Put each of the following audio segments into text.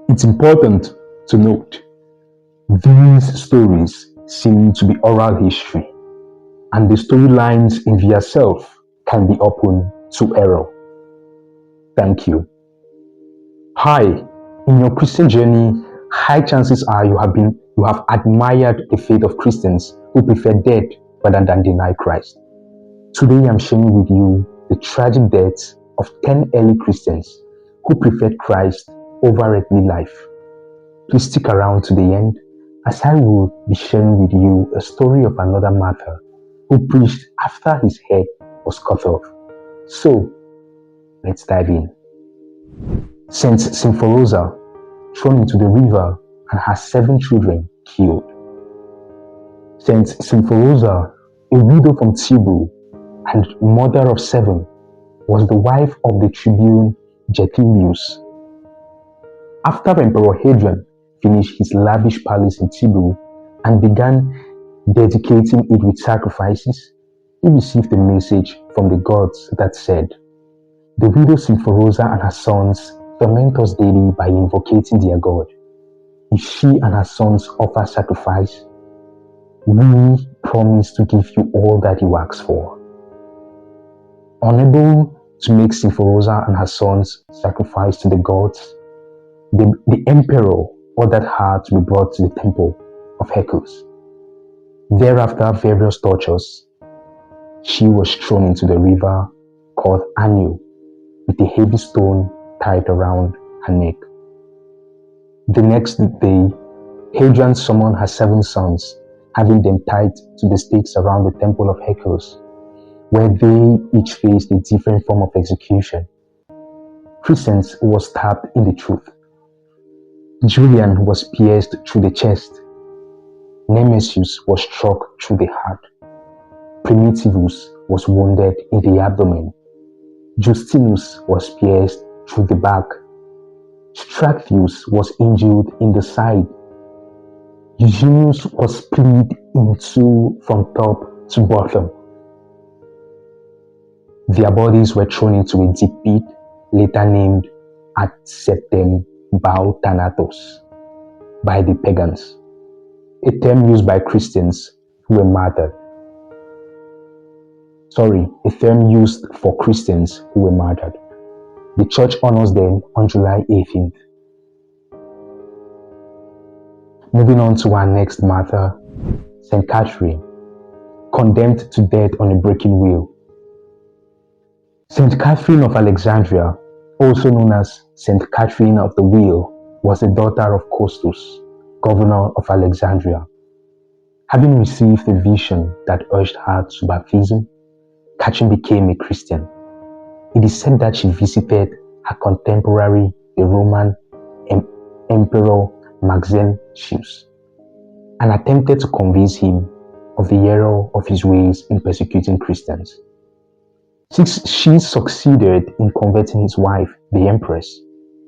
It's important to note these stories seem to be oral history, and the storylines in themselves can be open to error. Thank you. Hi, in your Christian journey, high chances are you have admired the faith of Christians who prefer death rather than deny Christ. Today I'm sharing with you the tragic deaths of 10 early Christians who preferred Christ over earthly life. Please stick around to the end as I will be sharing with you a story of another martyr who preached after his head was cut off. So, let's dive in. Saint Symphorosa, thrown into the river and her 7 children killed. Saint Symphorosa, a widow from Tibur and mother of 7, was the wife of the tribune Getilius. After Emperor Hadrian finished his lavish palace in Tibur and began dedicating it with sacrifices, he received a message from the gods that said, "The widow Symphorosa and her sons torment us daily by invocating their God. If she and her sons offer sacrifice, we promise to give you all that you ask for." Unable to make Symphorosa and her sons sacrifice to the gods, the emperor ordered her to be brought to the temple of Hercules. Thereafter various tortures, she was thrown into the river called Anu with a heavy stone tied around her neck. The next day, Hadrian summoned her 7 sons, having them tied to the stakes around the temple of Hercules, where they each faced a different form of execution. Crescens was stabbed in the throat. Julian was pierced through the chest. Nemesius was struck through the heart. Primitivus was wounded in the abdomen. Justinus was pierced through the back. Strathius was injured in the side. Eugenius was split in 2 from top to bottom. Their bodies were thrown into a deep pit, later named Ad Septem Thanatos by the pagans, a term used by Christians who were martyred. A term used for Christians who were martyred. The church honors them on July 18th. Moving on to our next martyr, Saint Catherine, condemned to death on a breaking wheel. Saint Catherine of Alexandria, also known as Saint Catherine of the Wheel, was the daughter of Costus, governor of Alexandria. Having received a vision that urged her to baptism, Catherine became a Christian. It is said that she visited her contemporary, the Roman Emperor Maxentius, and attempted to convince him of the error of his ways in persecuting Christians. She succeeded in converting his wife, the Empress,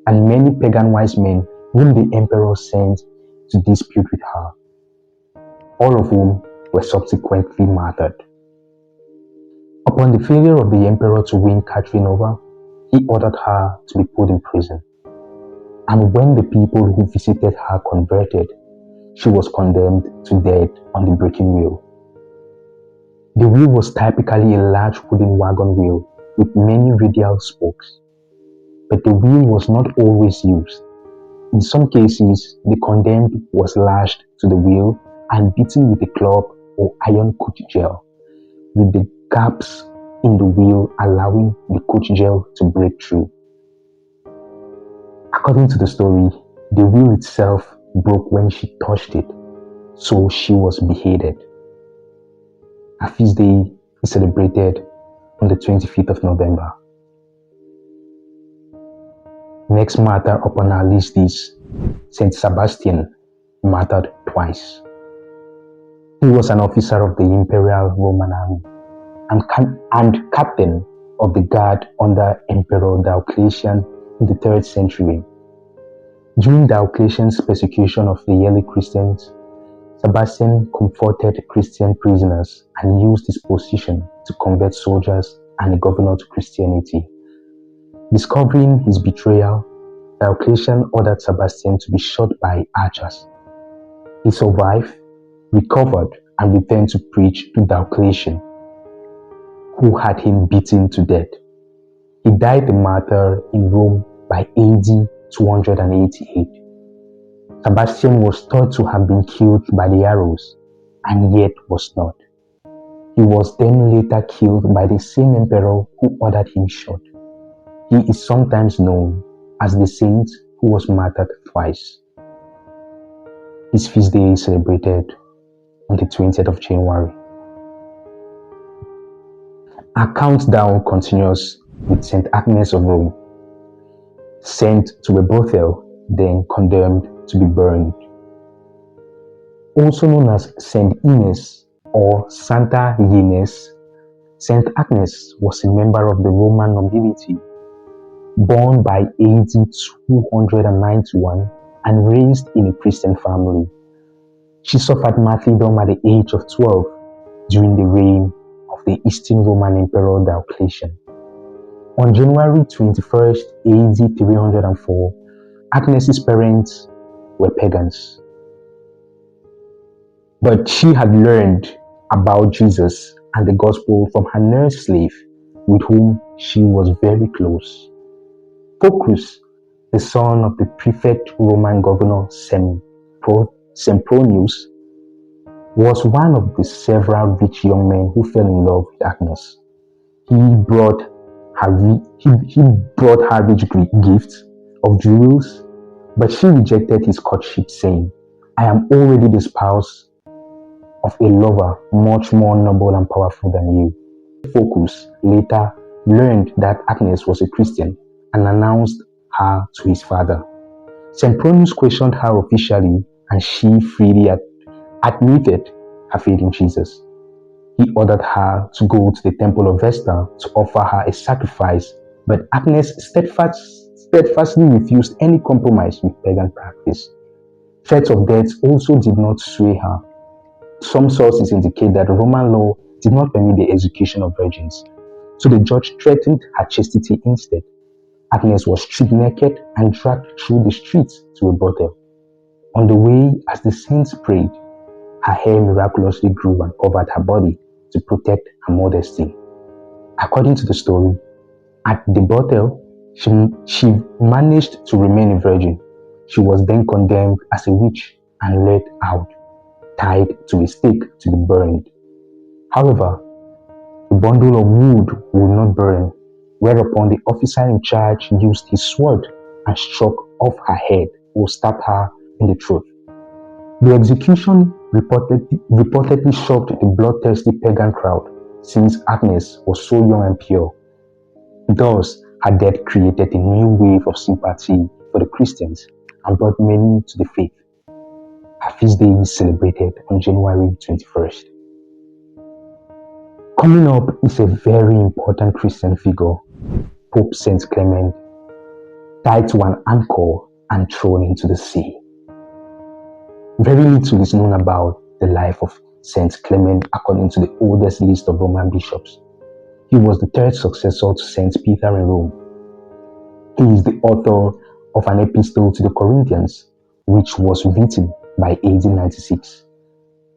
and many pagan wise men whom the emperor sent to dispute with her, all of whom were subsequently martyred. Upon the failure of the emperor to win Catherine over, he ordered her to be put in prison. And when the people who visited her converted, she was condemned to death on the breaking wheel. The wheel was typically a large wooden wagon wheel with many radial spokes, but the wheel was not always used. In some cases, the condemned was lashed to the wheel and beaten with a club or iron cudgel, with the gaps in the wheel allowing the cudgel to break through. According to the story, the wheel itself broke when she touched it, so she was beheaded. Her feast day is celebrated on the 25th of November. Next martyr upon our list is Saint Sebastian, martyred twice. He was an officer of the Imperial Roman Army and captain of the guard under Emperor Diocletian in the 3rd century. During Diocletian's persecution of the early Christians, Sebastian comforted Christian prisoners and used his position to convert soldiers and a governor to Christianity. Discovering his betrayal, Diocletian ordered Sebastian to be shot by archers. He survived, recovered, and returned to preach to Diocletian, who had him beaten to death. He died a martyr in Rome by AD 288. Sebastian was thought to have been killed by the arrows, and yet was not. He was then later killed by the same emperor who ordered him shot. He is sometimes known as the saint who was martyred twice. His feast day is celebrated on the 20th of January. Our countdown continues with Saint Agnes of Rome, sent to a brothel, then condemned to be burned. Also known as Saint Agnes or Santa Agnes, Saint Agnes was a member of the Roman nobility, born by AD 291 and raised in a Christian family. She suffered martyrdom at the age of 12 during the reign of the Eastern Roman Emperor Diocletian. On January 21st, AD 304, Agnes's parents were pagans. But she had learned about Jesus and the gospel from her nurse slave, with whom she was very close. Focus, the son of the prefect Roman governor Sempronius, was one of the several rich young men who fell in love with Agnes. He brought her rich gifts of jewels, but she rejected his courtship, saying, "I am already the spouse of a lover much more noble and powerful than you." Focus later learned that Agnes was a Christian and announced her to his father. Sempronius questioned her officially, and she freely admitted her faith in Jesus. He ordered her to go to the temple of Vesta to offer her a sacrifice, but Agnes steadfastly refused any compromise with pagan practice. Threats of death also did not sway her. Some sources indicate that Roman law did not permit the execution of virgins, so the judge threatened her chastity instead. Agnes was stripped naked and dragged through the streets to a brothel. On the way, as the saints prayed, her hair miraculously grew and covered her body to protect her modesty. According to the story, at the brothel, she managed to remain a virgin. She was then condemned as a witch and led out, tied to a stake to be burned. However, the bundle of wood would not burn, whereupon the officer in charge used his sword and struck off her head or stabbed her in the throat. The execution reportedly shocked the bloodthirsty pagan crowd, since Agnes was so young and pure. Thus, her death created a new wave of sympathy for the Christians and brought many to the faith. Her feast day is celebrated on January 21st. Coming up is a very important Christian figure, Pope Saint Clement, tied to an anchor and thrown into the sea. Very little is known about the life of Saint Clement according to the oldest list of Roman bishops. He was the third successor to Saint Peter in Rome. He is the author of an epistle to the Corinthians, which was written by AD 96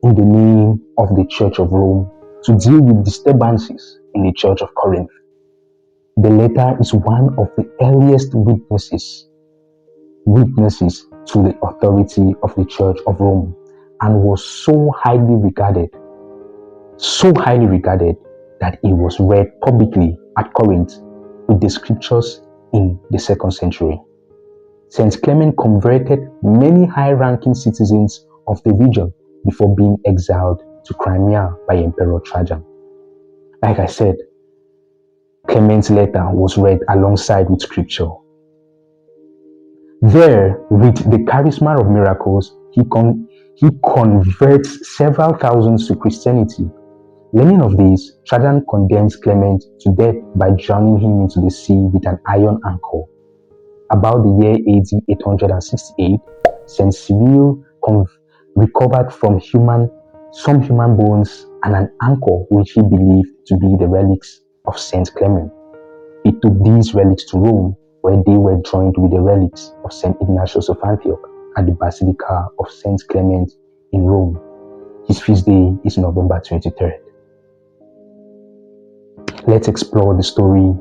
in the name of the Church of Rome to deal with disturbances in the Church of Corinth. The letter is one of the earliest witnesses to the authority of the Church of Rome, and was so highly regarded that it was read publicly at Corinth with the scriptures in the 2nd century. Saint Clement converted many high-ranking citizens of the region before being exiled to Crimea by Emperor Trajan. Like I said, Clement's letter was read alongside with scripture. There, with the charisma of miracles, he converts several thousands to Christianity. Learning of this, Trajan condemns Clement to death by drowning him into the sea with an iron anchor. About the year AD 868, Saint Cyril recovered from some human bones and an anchor which he believed to be the relics of Saint Clement. He took these relics to Rome, where they were joined with the relics of Saint Ignatius of Antioch at the Basilica of Saint Clement in Rome. His feast day is November 23rd. Let's explore the story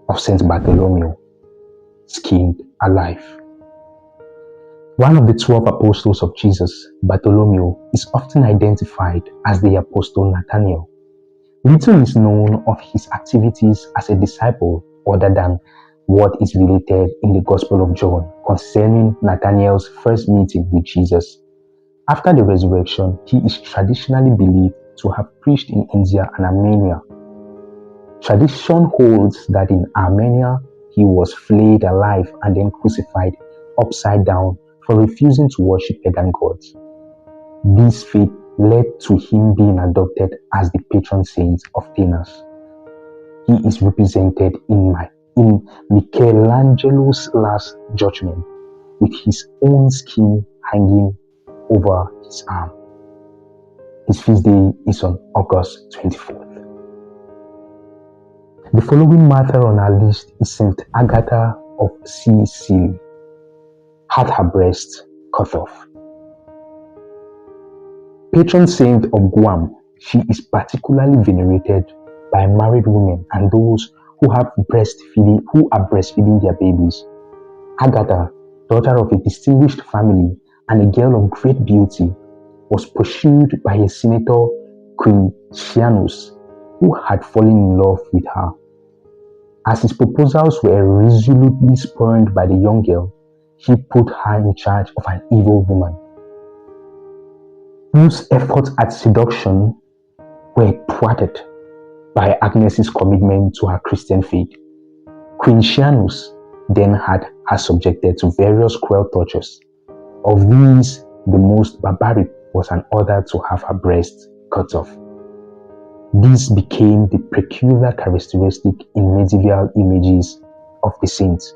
of Saint Bartholomew, skinned alive. One of the 12 apostles of Jesus, Bartholomew, is often identified as the Apostle Nathanael. Little is known of his activities as a disciple other than what is related in the Gospel of John concerning Nathanael's first meeting with Jesus. After the resurrection, he is traditionally believed to have preached in India and Armenia. Tradition holds that in Armenia, he was flayed alive and then crucified upside down for refusing to worship pagan gods. This fate led to him being adopted as the patron saint of Athens. He is represented in Michelangelo's Last Judgment with his own skin hanging over his arm. His feast day is on August 24th. The following martyr on our list is Saint Agatha of Sicily, had her breast cut off. Patron saint of Guam, she is particularly venerated by married women and those who are breastfeeding their babies. Agatha, daughter of a distinguished family and a girl of great beauty, was pursued by a senator, Quincianus, who had fallen in love with her. As his proposals were resolutely spurned by the young girl, he put her in charge of an evil woman, whose efforts at seduction were thwarted by Agnes's commitment to her Christian faith. Quincianus then had her subjected to various cruel tortures. Of these, the most barbaric was an order to have her breast cut off. This became the peculiar characteristic in medieval images of the saints.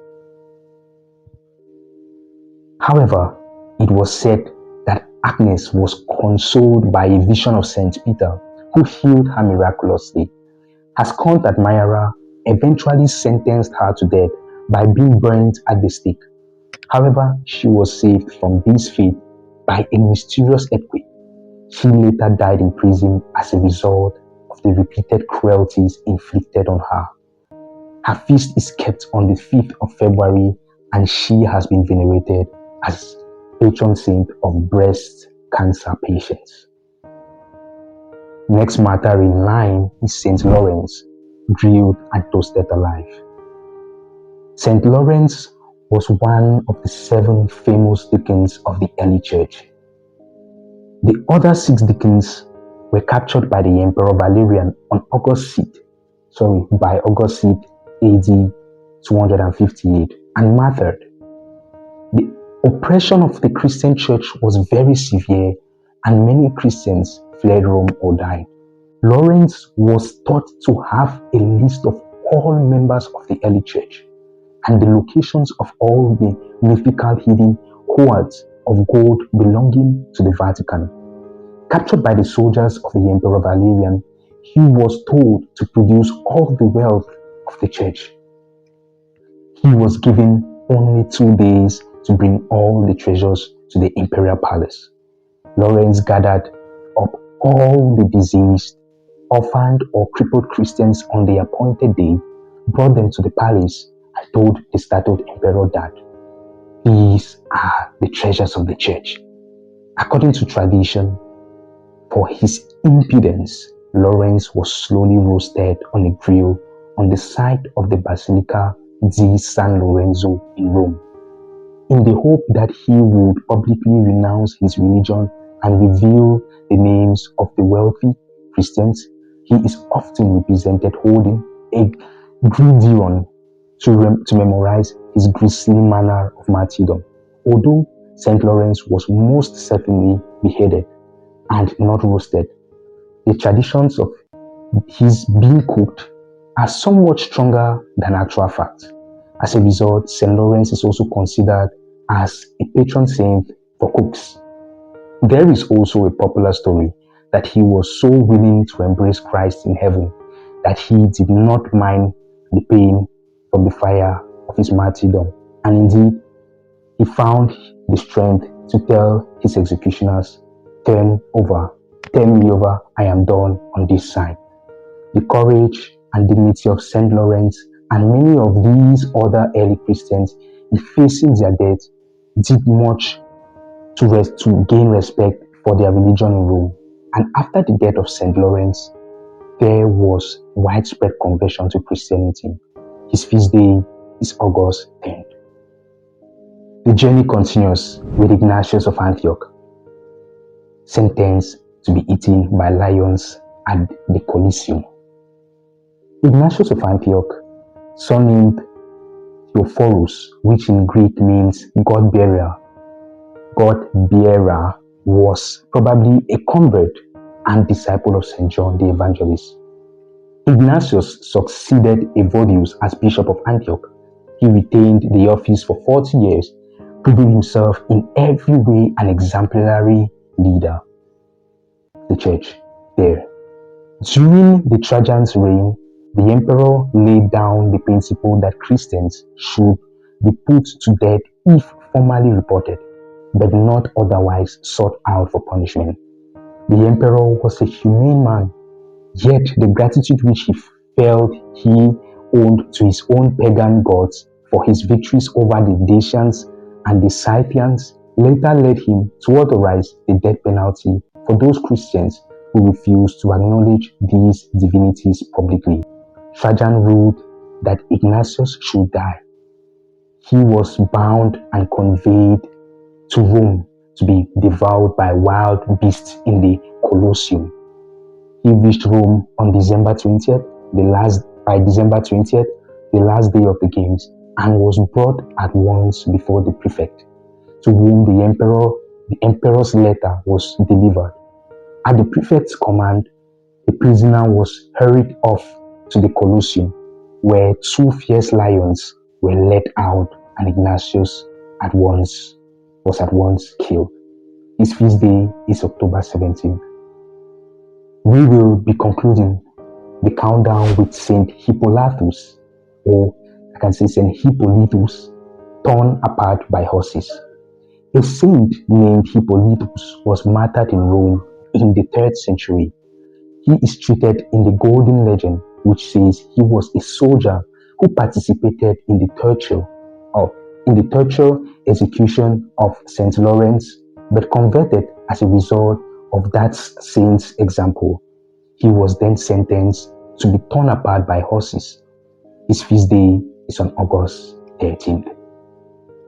However, it was said that Agnes was consoled by a vision of Saint Peter, who healed her miraculously. Her scorned admirer eventually sentenced her to death by being burnt at the stake. However, she was saved from this fate by a mysterious earthquake. She later died in prison as a result of the repeated cruelties inflicted on her. Her feast is kept on the 5th of February and she has been venerated as patron saint of breast cancer patients. Next martyr in line is Saint Lawrence, grilled and toasted alive. Saint Lawrence was one of the 7 famous deacons of the early church. The other 6 deacons were captured by the Emperor Valerian on August 6th AD 258 and martyred. The oppression of the Christian church was very severe and many Christians fled Rome or died. Lawrence was thought to have a list of all members of the early church and the locations of all the mythical hidden hoards of gold belonging to the Vatican. Captured by the soldiers of the Emperor Valerian, he was told to produce all the wealth of the church. He was given only 2 days to bring all the treasures to the imperial palace. Lawrence gathered up all the diseased, orphaned or crippled Christians on the appointed day, brought them to the palace, and told the statue emperor that these are the treasures of the church. According to tradition, for his impudence, Lawrence was slowly roasted on a grill on the site of the Basilica di San Lorenzo in Rome, in the hope that he would publicly renounce his religion and reveal the names of the wealthy Christians. He is often represented holding a gridiron to memorize his grisly manner of martyrdom. Although St. Lawrence was most certainly beheaded and not roasted, the traditions of his being cooked are somewhat stronger than actual fact. As a result, St. Lawrence is also considered as a patron saint for cooks. There is also a popular story that he was so willing to embrace Christ in heaven that he did not mind the pain from the fire of his martyrdom, and indeed, he found the strength to tell his executioners, turn me over, I am done on this side. The courage and dignity of St. Lawrence and many of these other early Christians, in facing their death, did much to gain respect for their religion in Rome. And after the death of St. Lawrence, there was widespread conversion to Christianity. His feast day is August 10th. The journey continues with Ignatius of Antioch, sentenced to be eaten by lions at the Colosseum. Ignatius of Antioch, surnamed Theophorus, which in Greek means God-bearer, was probably a convert and disciple of St. John the Evangelist. Ignatius succeeded Evodius as Bishop of Antioch. He retained the office for 40 years, proving himself in every way an exemplary leader. The church there. During the Trajan's reign, the emperor laid down the principle that Christians should be put to death if formally reported, but not otherwise sought out for punishment. The emperor was a humane man, yet the gratitude which he felt he owed to his own pagan gods for his victories over the Dacians and the Scythians later led him to authorize the death penalty for those Christians who refused to acknowledge these divinities publicly. Trajan ruled that Ignatius should die. He was bound and conveyed to Rome to be devoured by wild beasts in the Colosseum. He reached Rome on December 20th, the last day of the games, and was brought at once before the prefect, to whom the emperor's letter was delivered. At the prefect's command, the prisoner was hurried off to the Colosseum, where two fierce lions were let out, and Ignatius was at once killed. His feast day is October 17th. We will be concluding the countdown with Saint Hippolytus, or I can say Saint Hippolytus, torn apart by horses. A saint named Hippolytus was martyred in Rome in the 3rd century. He is treated in the Golden Legend, which says he was a soldier who participated in the torture execution of St. Lawrence, but converted as a result of that saint's example. He was then sentenced to be torn apart by horses. His feast day is on August 13th.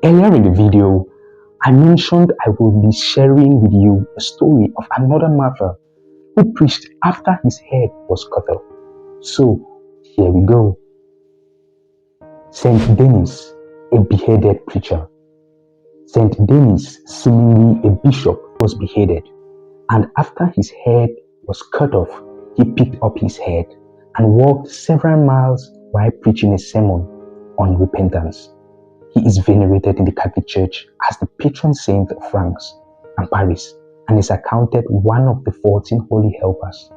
Earlier in the video, I mentioned I will be sharing with you a story of another martyr who preached after his head was cut off. So, here we go. Saint Denis, a beheaded preacher. Saint Denis, seemingly a bishop, was beheaded, and after his head was cut off, he picked up his head and walked several miles while preaching a sermon on repentance. He is venerated in the Catholic Church as the patron saint of France and Paris, and is accounted one of the 14 holy helpers.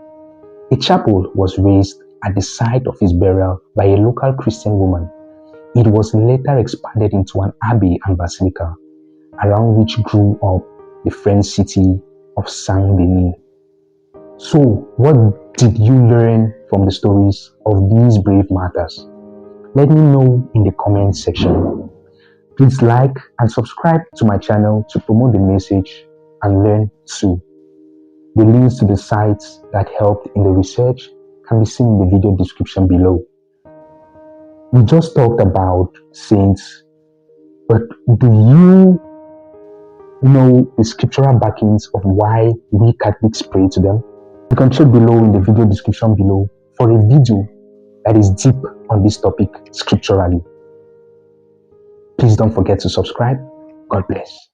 A chapel was raised at the site of his burial by a local Christian woman. It was later expanded into an abbey and basilica, around which grew up the French city of Saint-Denis. So, what did you learn from the stories of these brave martyrs? Let me know in the comment section. Please like and subscribe to my channel to promote the message and learn too. The links to the sites that helped in the research can be seen in the video description below. We just talked about saints, but do you know the scriptural backings of why we Catholics pray to them? You can check below in the video description below for a video that is deep on this topic scripturally. Please don't forget to subscribe. God bless.